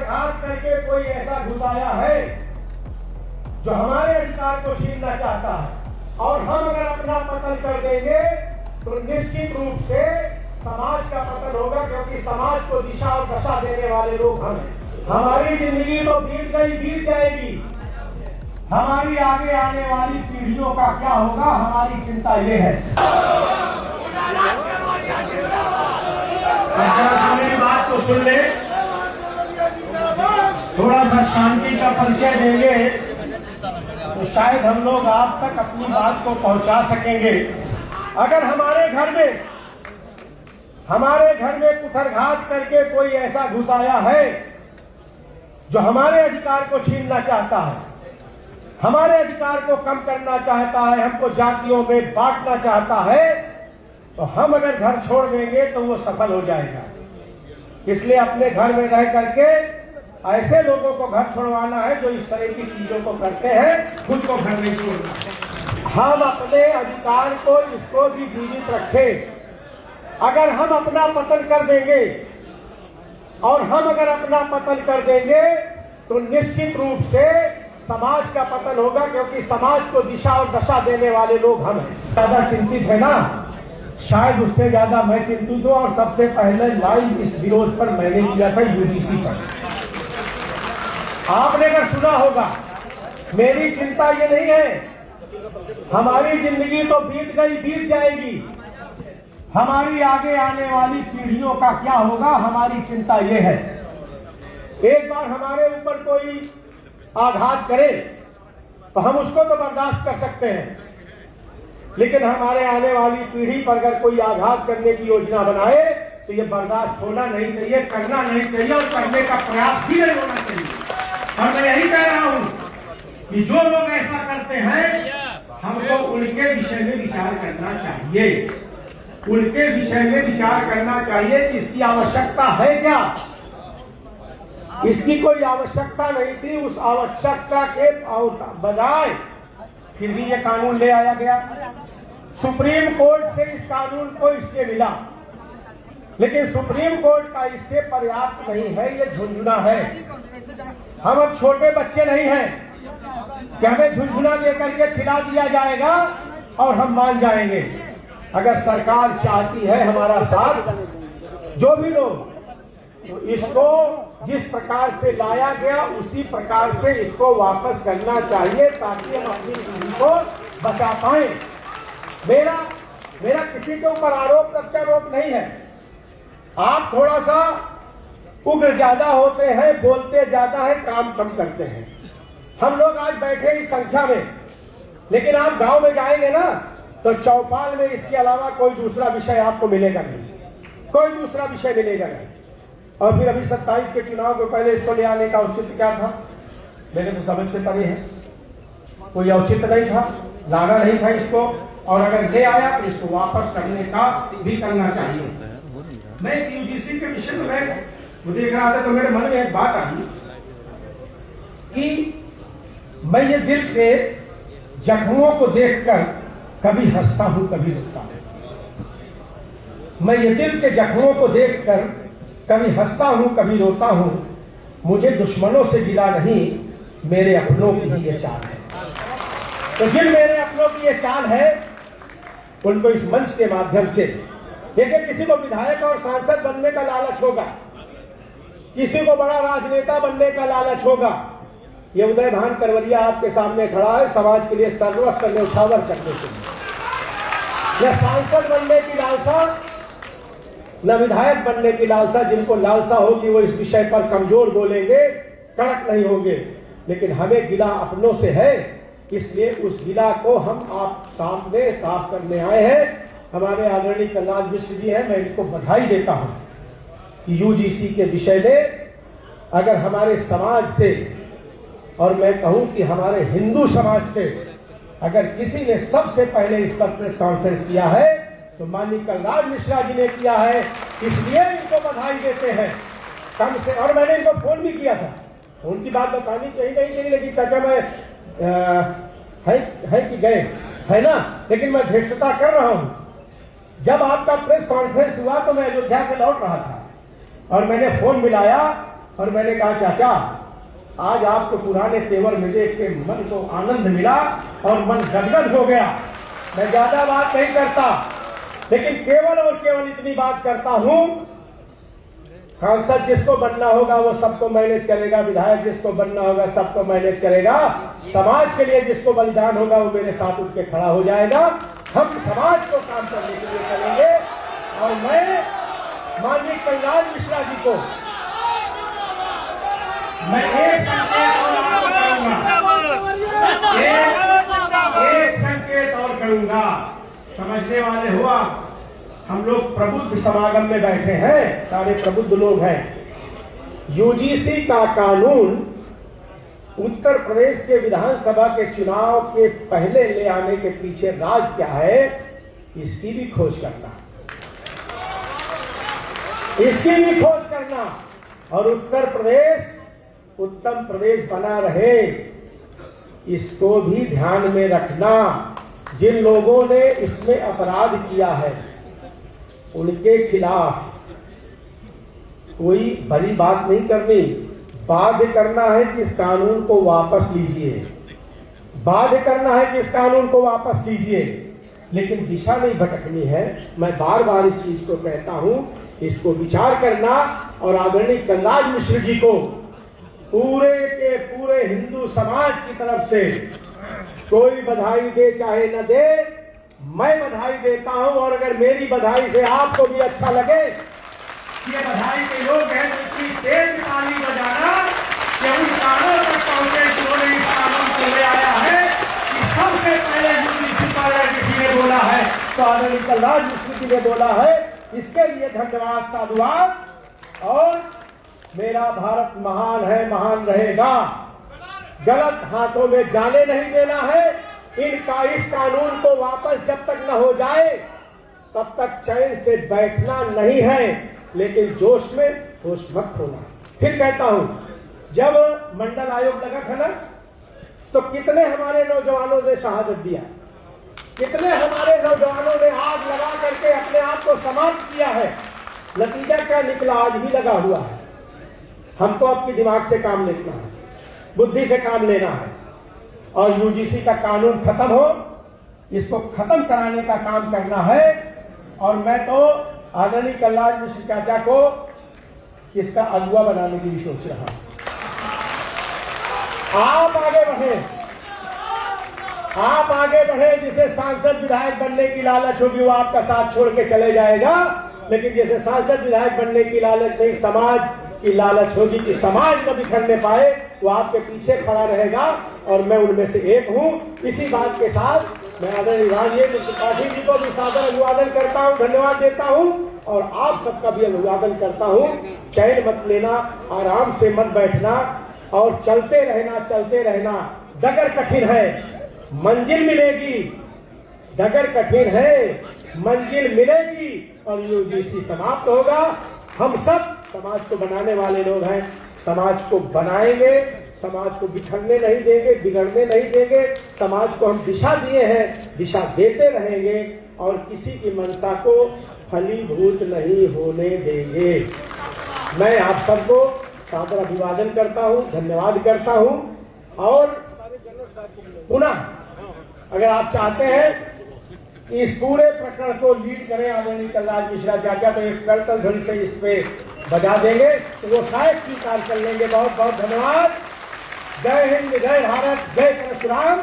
कुठाराघात करके कोई ऐसा घुसाया है जो हमारे अधिकार को छीनना चाहता है, और हम अगर अपना पतन कर देंगे तो निश्चित रूप से समाज का पतन होगा, क्योंकि समाज को दिशा और दशा देने वाले लोग हम हैं। हमारी जिंदगी तो बीत गई, बीत जाएगी, हमारी आगे आने वाली पीढ़ियों का क्या होगा, हमारी चिंता ये है। बात तो सुन ले, थोड़ा सा शांति का परिचय देंगे तो शायद हम लोग आप तक अपनी बात को पहुंचा सकेंगे। अगर हमारे घर में कुठाराघात करके कोई ऐसा घुसाया है जो हमारे अधिकार को छीनना चाहता है, हमारे अधिकार को कम करना चाहता है, हमको जातियों में बांटना चाहता है, तो हम अगर घर छोड़ देंगे तो वो सफल हो जाएगा। इसलिए अपने घर में रह करके ऐसे लोगों को घर छोड़वाना है जो इस तरह की चीजों को करते हैं, खुद को घर नहीं छोड़ना। हम अपने अधिकार को इसको भी जीवित रखें। अगर हम अपना पतन कर देंगे तो निश्चित रूप से समाज का पतन होगा, क्योंकि समाज को दिशा और दशा देने वाले लोग हम हैं। ज्यादा चिंतित है ना, शायद उससे ज्यादा मैं चिंतित हूं। और सबसे पहले लाइव इस विरोध पर मैंने किया था यूजीसी पर। आपने अगर सुना होगा, मेरी चिंता ये नहीं है, हमारी जिंदगी तो बीत गई, बीत जाएगी, हमारी आगे आने वाली पीढ़ियों का क्या होगा, हमारी चिंता ये है। एक बार हमारे ऊपर कोई आघात करे तो हम उसको तो बर्दाश्त कर सकते हैं, लेकिन हमारे आने वाली पीढ़ी पर अगर कोई आघात करने की योजना बनाए तो ये बर्दाश्त होना नहीं चाहिए, करना नहीं चाहिए, और करने का प्रयास भी नहीं होना चाहिए। और मैं यही कह रहा हूं कि जो लोग ऐसा करते हैं, हमको उनके विषय में विचार करना चाहिए, उनके विषय में विचार करना चाहिए कि इसकी आवश्यकता है क्या। इसकी कोई आवश्यकता नहीं थी, उस आवश्यकता के बजाय फिर भी ये कानून ले आया गया। सुप्रीम कोर्ट से इस कानून को इसके मिला, लेकिन सुप्रीम कोर्ट का इससे पर्याप्त नहीं है, ये झुंझुना है। हम अब छोटे बच्चे नहीं हैं कि हमें झुंझुना देकर के खिला दिया जाएगा और हम मान जाएंगे। अगर सरकार चाहती है हमारा साथ, जो भी लोग, तो इसको जिस प्रकार से लाया गया उसी प्रकार से इसको वापस करना चाहिए, ताकि हम अपनी पीढ़ी को बचा पाए। मेरा किसी के ऊपर आरोप प्रत्यारोप नहीं है। आप थोड़ा सा उग्र ज्यादा होते हैं, बोलते ज्यादा है, काम कम करते हैं। हम लोग आज बैठे इस संख्या में, लेकिन आप गांव में जाएंगे ना तो चौपाल में इसके अलावा कोई दूसरा विषय आपको मिलेगा नहीं, कोई दूसरा विषय मिलेगा नहीं। और फिर अभी 27 के चुनाव को पहले इसको ले आने का औचित्य क्या था, मेरे तो समझ से परे है, कोई औचित्य नहीं था, लाना नहीं था इसको। और अगर ले आया तो इसको वापस करने का भी करना चाहिए। मैं यूजीसी के विषय में वो देख रहा था तो मेरे मन में एक बात आई कि मैं ये दिल के जख्मों को देखकर कभी हंसता हूं, कभी रोता हूं। मैं ये दिल के जख्मों को देखकर कभी हंसता हूं, कभी रोता हूं। मुझे दुश्मनों से गिला नहीं, मेरे अपनों की ही ये चाल है। तो जिन मेरे अपनों की ये चाल है, उनको इस मंच के माध्यम से, देखिए, किसी को विधायक और सांसद बनने का लालच होगा, किसी को बड़ा राजनेता बनने का लालच होगा। ये उदय भान करवरिया आपके सामने खड़ा है समाज के लिए सर्वस्व न्यौछावर करने के लिए। न सांसद बनने की लालसा, न विधायक बनने की लालसा। जिनको लालसा होगी वो इस विषय पर कमजोर बोलेंगे, कड़क नहीं होंगे, लेकिन हमें गिला अपनों से है, इसलिए उस गिला को हम आप सामने साफ करने आए हैं। हमारे आदरणीय कल्याण मिश्र जी हैं, मैं इनको बधाई देता हूं कि यूजीसी के विषय में अगर हमारे समाज से, और मैं कहूं कि हमारे हिंदू समाज से, अगर किसी ने सबसे पहले इस पर प्रेस कॉन्फ्रेंस किया है तो माननीय कल्याण मिश्रा जी ने किया है, इसलिए इनको बधाई देते हैं। कम से, और मैंने इनको फोन भी किया था, उनकी बात बतानी चाहिए नहीं चाहिए, लेकिन चाचा मैं है कि गए है ना, लेकिन मैं धृष्टता कर रहा हूं। जब आपका प्रेस कॉन्फ्रेंस हुआ तो मैं अयोध्या से लौट रहा था और मैंने फोन मिलाया और मैंने कहा चाचा, आज आपको पुराने तेवर में देख के मन को आनंद मिला और मन गदगद हो गया। मैं ज्यादा बात नहीं करता, लेकिन केवल और केवल इतनी बात करता हूं, सांसद जिसको बनना होगा वो सबको मैनेज करेगा, विधायक जिसको बनना होगा सबको मैनेज करेगा, समाज के लिए जिसको बलिदान होगा वो मेरे साथ उठ के खड़ा हो जाएगा। हम समाज को काम करने के लिए करेंगे। और मैं माननीय कल्याण मिश्रा जी को मैं एक संकेत और करूंगा, एक संकेत और करूंगा। समझने वाले हो आप, हम लोग प्रबुद्ध समागम में बैठे हैं, सारे प्रबुद्ध लोग हैं। यूजीसी का कानून उत्तर प्रदेश के विधानसभा के चुनाव के पहले ले आने के पीछे राज क्या है, इसकी भी खोज करना, इसकी भी खोज करना। और उत्तर प्रदेश उत्तम प्रदेश बना रहे, इसको भी ध्यान में रखना। जिन लोगों ने इसमें अपराध किया है उनके खिलाफ कोई बड़ी बात नहीं करनी, बाध्य करना है कि इस कानून को वापस लीजिए, बाध्य करना है कि इस कानून को वापस लीजिए, लेकिन दिशा नहीं भटकनी है। मैं बार बार इस चीज को कहता हूं, इसको विचार करना। और आदरणीय कल्याण मिश्र जी को पूरे के पूरे हिंदू समाज की तरफ से कोई बधाई दे चाहे न दे, मैं बधाई देता हूं। और अगर मेरी बधाई से आपको भी अच्छा लगे कि ये बधाई के लोग हैं, तो इतनी तेज ताली बजाना कि उन कानों तक पहुंचे जिन्होंने इस कानून को ले आया है कि सबसे पहले यूजीसी पर किसी ने बोला है तो आदरणीय कल्याण मिश्र जी ने बोला है। इसके लिए धन्यवाद, साधुवाद। और मेरा भारत महान है, महान रहेगा, गलत हाथों में जाने नहीं देना है। इस कानून को वापस जब तक न हो जाए तब तक चैन से बैठना नहीं है, लेकिन जोश में होश मत खोना। फिर कहता हूं, जब मंडल आयोग लगा था ना, तो कितने हमारे नौजवानों ने शहादत दिया, कितने हमारे नौजवानों ने आग लगा करके अपने आप को समाप्त किया है। नतीजा क्या निकला, आज भी लगा हुआ है। हमको अपनी दिमाग से काम लेना है, बुद्धि से काम लेना है, और यूजीसी का कानून खत्म हो, इसको खत्म कराने का काम करना है। और मैं तो आदरणीय कल्याण मिश्र चाचा को इसका अगुवा बनाने की भी सोच रहा हूं। आप आगे बढ़े, आप आगे बढ़े। जिसे सांसद विधायक बनने की लालच होगी वो आपका साथ छोड़ के चले जाएगा, लेकिन जैसे सांसद विधायक बनने की लालच नहीं, समाज की लालच होगी कि समाज न बिखरने पाए, वो आपके पीछे खड़ा रहेगा। और मैं उनमें से एक हूं। इसी बात के साथ मैं आदरणीय राजेंद्र त्रिपाठी जी को भी सादर अभिवादन करता हूं, धन्यवाद देता हूं, और आप सबका भी अभिवादन करता हूं। चैन मत लेना, आराम से मत बैठना, और चलते रहना, चलते रहना। डगर कठिन है, मंजिल मिलेगी। डगर कठिन है, मंजिल मिलेगी, और यूजीसी समाप्त होगा। हम सब समाज को बनाने वाले लोग हैं, समाज को बनाएंगे, समाज को बिखरने नहीं देंगे, बिगड़ने नहीं देंगे। समाज को हम दिशा दिए हैं, दिशा देते रहेंगे, और किसी की मनसा को फलीभूत नहीं होने देंगे। मैं आप सबको सादर अभिवादन करता हूं, धन्यवाद करता हूं। और पुनः अगर आप चाहते हैं इस पूरे प्रकरण को लीड करें आदरणीय कल्याण मिश्रा चाचा, तो एक करतल ध्वनि से इस पे बजा देंगे तो वो शायद स्वीकार कर लेंगे। बहुत बहुत धन्यवाद। जय हिंद, जय भारत, जय परशुराम।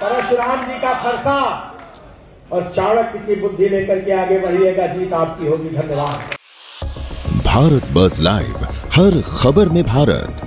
परशुराम जी का फरसा और चाणक्य की बुद्धि लेकर के आगे बढ़िएगा, जीत आपकी होगी। धन्यवाद। भारत बज़ लाइव, हर खबर में भारत।